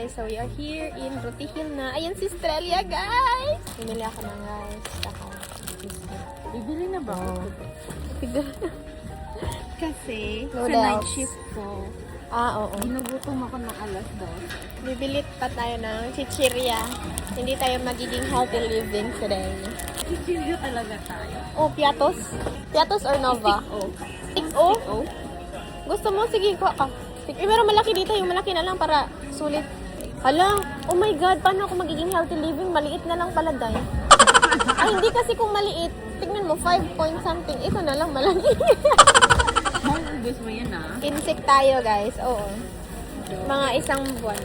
guys. So, we are here in Rutihin na. Ayan si Strelia, guys! Bumili ako ng guys. Saka, Bibili na ba ako? Kasi, sa Noodles. night shift ko, oo. ginugutom ako ng alas 2. Bibilit pa tayo ng chichirya. Hindi tayo magiging healthy living today. Chichiryo talaga tayo. Oh, Piatos? Piatos or Nova? Stick O? Oh, Gusto mo? Sige, kuha ka. Stick. Pero malaki dito. Yung malaki na lang para sulit. Hala, oh my God, paano ako magiging healthy living? Maliit na lang pala, Day. Ay, hindi kasi kung maliit. Tingnan mo, 5 point something. Ito na lang malaki. maubos mo yan Insect tayo, guys. Oo. Mga isang buwan.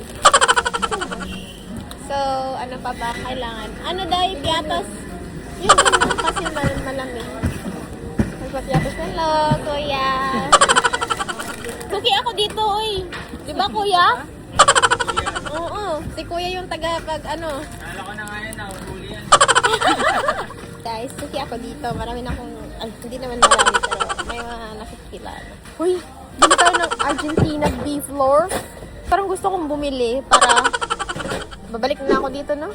So, ano pa ba kailangan? Ano, Day? Piatos? Yung ganun kasi malamig. Magpa-piatos na lo, kuya. Suki ako dito, oy. Di ba, kuya? Oo. Si kuya yung taga pag ano. Kala ko na nga yun, nakahuli yan. Guys, suki ako dito. Marami na akong, hindi naman marami, pero may mga nakikilala. Uy, bili tayo ng Argentina beef lore. Parang gusto kong bumili para babalik na ako dito, no?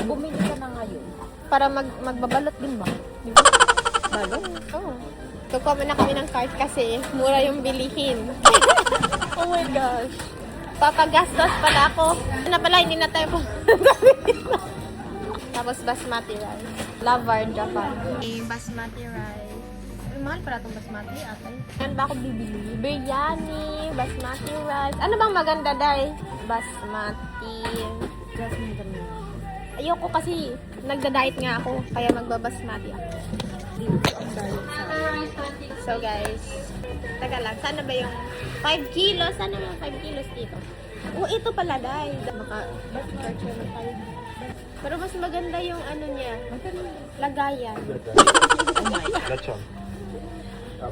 Bumili ka na ngayon. Para magbabalot din ba? Di ba? Balot? Oo. Kukuha mo na kami ng cart kasi mura yung bilihin. Oh my gosh. Papagastos pala ako. Ano pala, hindi na tayo Tapos basmati rice. Lavar, Japan. Basmati rice. Mahal pala itong basmati, ate. Saan ba ako bibili? Biryani, basmati rice. Ano bang maganda, Day? Basmati. Jasmine kami. Ayoko kasi nagda-diet nga ako, kaya magbabasmati ako. So guys, taga lang, sana ba yung 5 kilos? Sana yung 5 kilos dito? Oh, ito pala, Day. Search naman tayo. Pero mas maganda yung ano niya, lagayan. Lechon.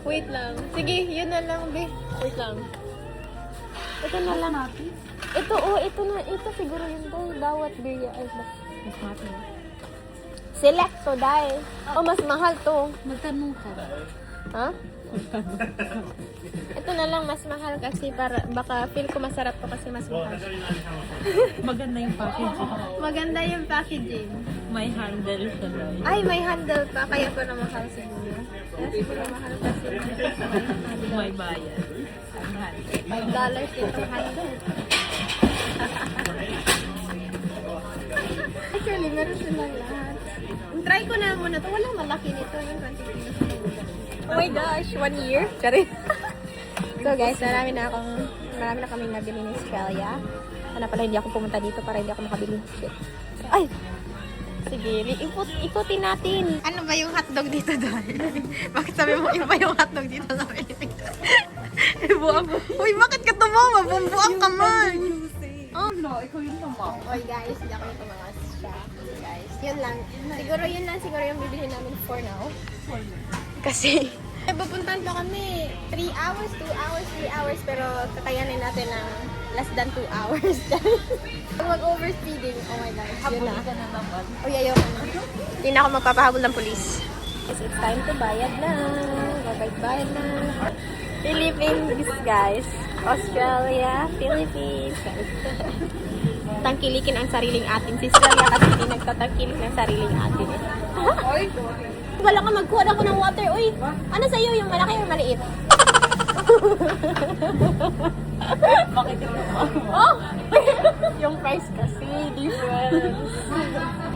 Wait lang. Sige, yun na lang, be. Wait lang. Ito na lang. Ito, ito siguro yun, Day. Bawat birya. Ay, Basmati. Selecto, Day. Oh, mas mahal to. Magtanong ka. Ha? Ito na lang mas mahal kasi para baka feel ko masarap to kasi mas mahal. Maganda yung packaging. Maganda yung packaging. May handle siya lang. Ay, may handle pa kaya ko na mahal siguro. Kaya siguro mahal kasi. May bayad. Ang handle. $5 dito handle. Actually, meron silang lahat. Try ko na muna to. Walang malaki nito yung 20 kilos. Oh my gosh, 1 year? Sorry. So guys, marami na kaming nabili ni Australia. Ano pala, hindi ako pumunta dito para hindi ako makabili. Shit. Ay! Sige, ikutin natin. Ano ba yung hotdog dito doon? Bakit sabi mo iba yung hotdog dito sa Pilipinas? Buang. Uy, bakit ka tumawa? Bumbuang ka man. Oh No, ikaw yung tumawa. Oy guys, hindi ako yung tumangas siya. Guys, yun lang. Yun lang siguro yung bibili namin for now. Kasi, pupuntahan pa kami 3 hours, 2 hours, 3 hours, pero kakayanin natin ng less than 2 hours. Mag-overspeeding. Oh my gosh, yun na. Habulin ka na naman. Uy, ayoko na. Hindi na ako magpapahabol ng pulis. Yes, it's time to bayad na. Bayad na. Philippines, guys. Australia, Philippines. Tangkilikin ang sariling atin. Si Australia kasi hindi nagtatangkilik ng sariling atin. Oy, Wala ka magkuha ako ng water. Uy, ano sa'yo? Yung malaki or maliit? bakit ito? Oh! Yung price kasi, different.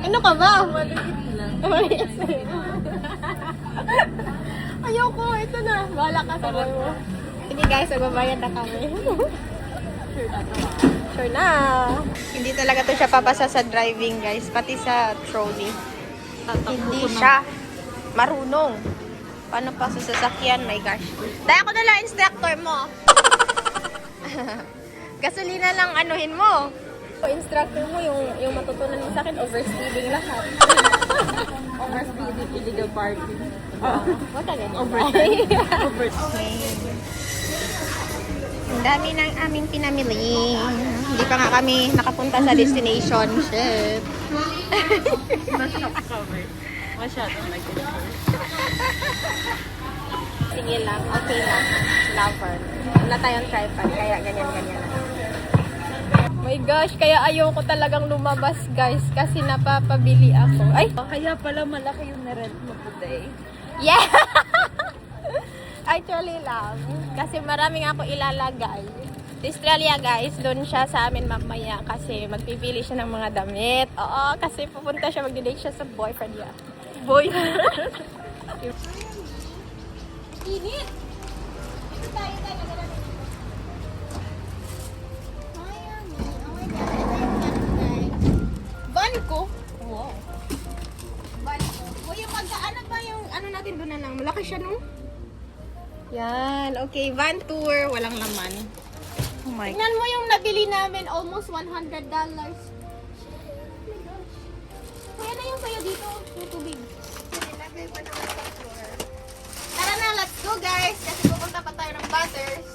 Ano ka ba? Maliit lang. Ayoko, ito na. Bahala ka sa mo. Hindi guys, magbabayad na kami. Sure na. Hindi talaga to siya papasa sa driving guys, pati sa trolley. Hindi siya marunong. Paano pa sa sasakyan? My gosh. Dahil ako nalang instructor mo. Gasolina lang anuhin mo. Instructor mo, yung matutunan mo sa akin, overspeeding lahat. Overspeeding, illegal parking. Huwag ka ganyan. Overspeeding. Ang dami ng aming pinamili. Hindi pa nga kami nakapunta sa destination. Shit. Nasa cover. Masyadong nag-cover. Sige lang, okay lang. Lover. Wala tayong tripod, kaya ganyan-ganyan lang. My gosh, kaya ayoko talagang lumabas guys kasi napapabili ako. Ay! Kaya pala malaki yung narent mo today. Yeah! Actually lang. Kasi maraming ako ilalagay. Sa Australia guys, doon siya sa amin mamaya kasi magpipili siya ng mga damit. Oo, kasi pupunta siya, magdi-date siya sa boyfriend niya. Boyfriend? Init! Ito tayo natin. Van ko? Wow. Van ko. O yung ano ba yung ano natin doon na lang? Malaki siya no? Yan. Okay, van tour. Walang laman. Oh my Tingnan mo yung nabili namin. Almost $100. Kaya na yung sayo dito. Yung tubig. Tara na, let's go guys. Kasi pupunta pa tayo ng Butters.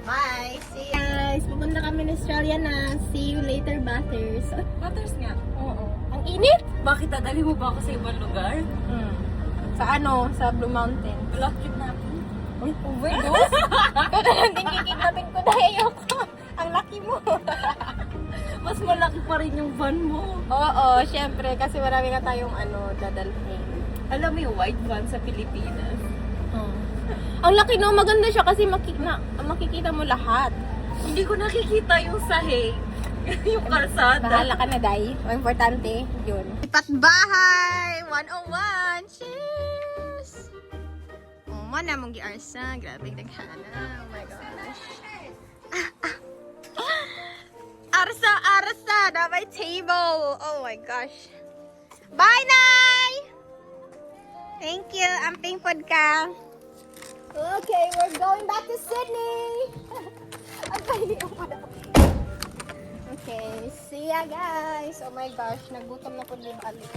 Bye. See you guys. Pupunta kami ng Australia na. See you later, Butters. Butters nga. Oo. Ang init. Bakit dadali mo ba ako sa ibang lugar? Sa ano? Sa Blue Mountain. Block trip natin. Uy, overdose? Ikaw na lang din kikitapin ko dahil ayoko. Ang laki mo. Mas malaki pa rin yung van mo. Oo, syempre. Kasi marami na tayong dadalhin. Alam mo yung white van sa Pilipinas? Ang laki no, maganda siya kasi makikita mo lahat. Hindi ko nakikita yung sahig. Yung kalsada. Bahala ka na, Day. Ang importante, yun. Lipat bahay! 101! Cheers! Oh, mana mong giarsa. Grabe, naghana. Oh my gosh. Arsa, arsa! Na may table! Oh my gosh. Bye, Nay! Thank you. Amping pod ka. Okay, we're going back to Sydney. Okay, see ya guys. Oh my gosh, nagutom na po din balik.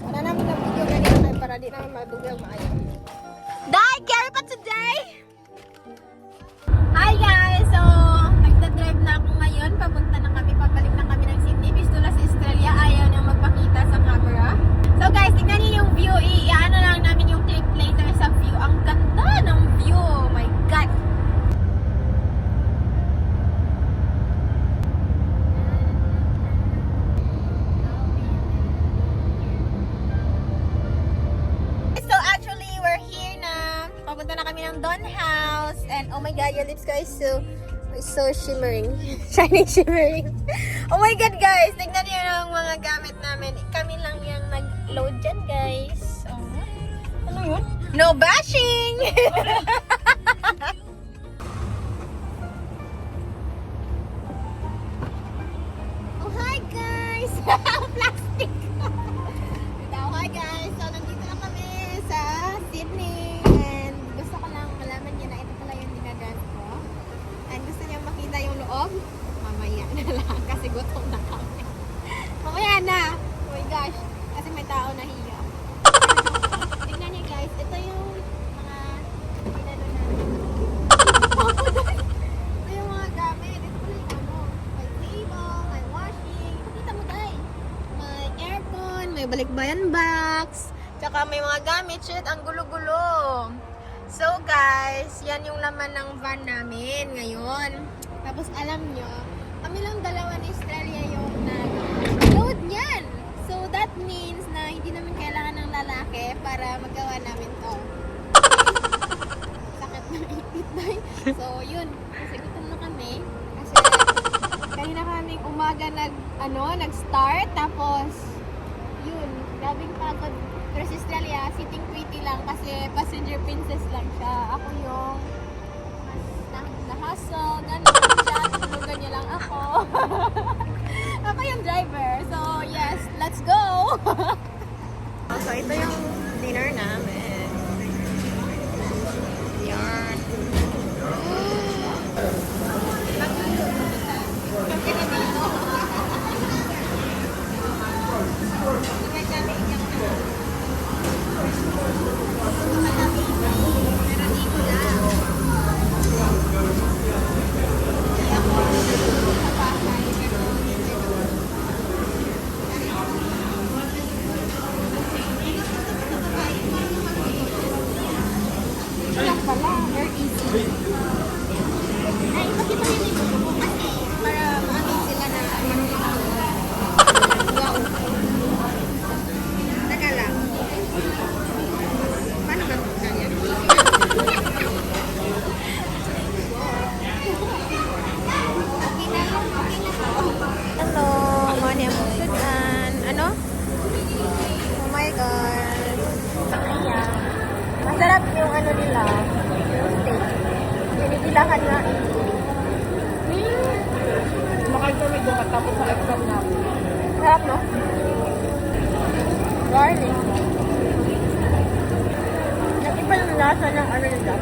Wala namin na video ganyan para di namin madugay maayo. Dai, carry pa today. Hi guys, so nagda-drive na ako ngayon. Papunta na kami, pabalik na kami ng Sydney. Bistula sa Australia, ayaw niyang magpakita sa camera. So guys, tingnan niyo yung view. Iano lang namin yung clip later sa view. Ang ganda ng view. Oh my God. So actually, we're here na. Papunta na kami ng Don House. And oh my God, your lips guys so shimmering. Shining shimmering. Oh my God guys, tignan niyo yung mga gamit namin. Kami lang yung nag-load dyan guys. Oh. Ano yun? No bashing! Oh hi guys! Plastic! Hi guys! So nandito na kami sa Sydney. And gusto ko lang malaman niya na ito pala yung dinadaan ko. And gusto niya makita yung loob. Mamaya na lang kasi gutom na kami. Mamaya na! Oh my gosh! Kasi may tao na hiya. Tingnan niyo guys, ito yung mga pinano namin. Ito yung mga gamit. Ito pala yung ano. May table, may washing. Pakita mo tayo. May aircon, may balikbayan box. Tsaka may mga gamit. Shit, ang gulo-gulo. So guys, yan yung laman ng van namin ngayon. Tapos alam nyo, kami lang dalawa ni Australia yung nag-load niyan. So that means na hindi namin kailangan ng lalaki para magawa namin to. Sakit na ipit ba? So yun, kasi gutom na kami. Kasi kanina kaming umaga nag-start. Tapos yun, grabing pagod. Pero si Australia, sitting pretty lang kasi passenger princess lang siya. Ako yung na-hustle, gano'n siya. Tinulugan niya lang ako. Ako yung driver. So, yes, let's go! So, ito yung dinner namin. Yan. Pero di ko lang. tapos sa exam namin. Sarap, no? Garlic. Nag-iba yung lasa ng ano nila.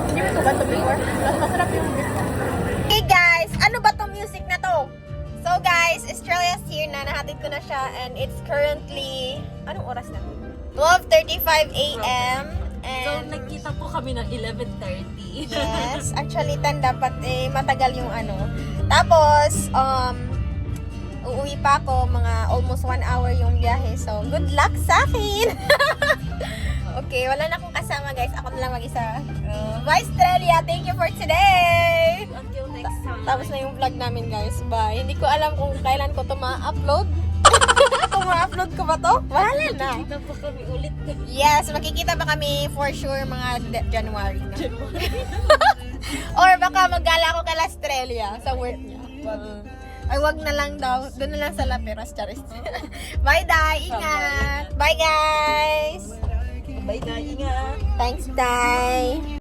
Hindi mo ito ba ito before? Mas masarap yung before. Hey guys! Ano ba tong music na to? So guys, Australia's here na. Nahatid ko na siya and it's currently... Anong oras na? 12:35 a.m. So, And... nagkita po kami ng 11:30. Yes, actually 10 dapat matagal yung ano. Tapos, uuwi pa ako, mga almost 1 hour yung biyahe. So, good luck sa akin! Okay, wala na akong kasama guys. Ako na lang mag-isa. Bye Australia! Thank you for today! Until next time. Tapos na yung vlog namin guys. Bye! Hindi ko alam kung kailan ko to ma-upload. Kung ma-upload ko ba to? Wala na! Kita po kami ulit. Yes, makikita ba kami for sure mga January na. Or baka maggala ako kay Australia sa work niya. Ay, wag na lang daw. Doon na lang sa La Peras, Charis. Bye, Day! Ingat! Bye, guys! Bye na, ingat. Thanks, Day!